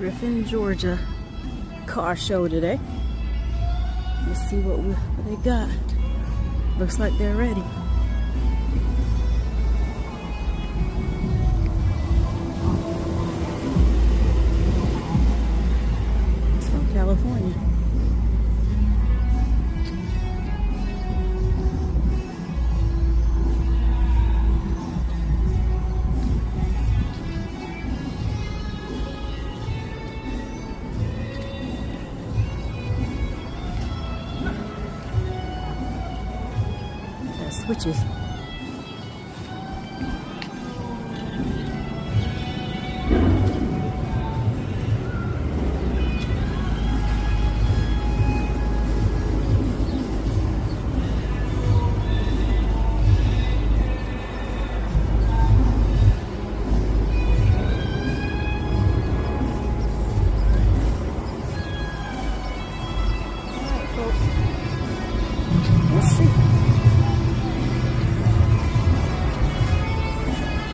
Griffin, Georgia car show today. Let's see what they got. Looks like they're ready. It's from California. Switches.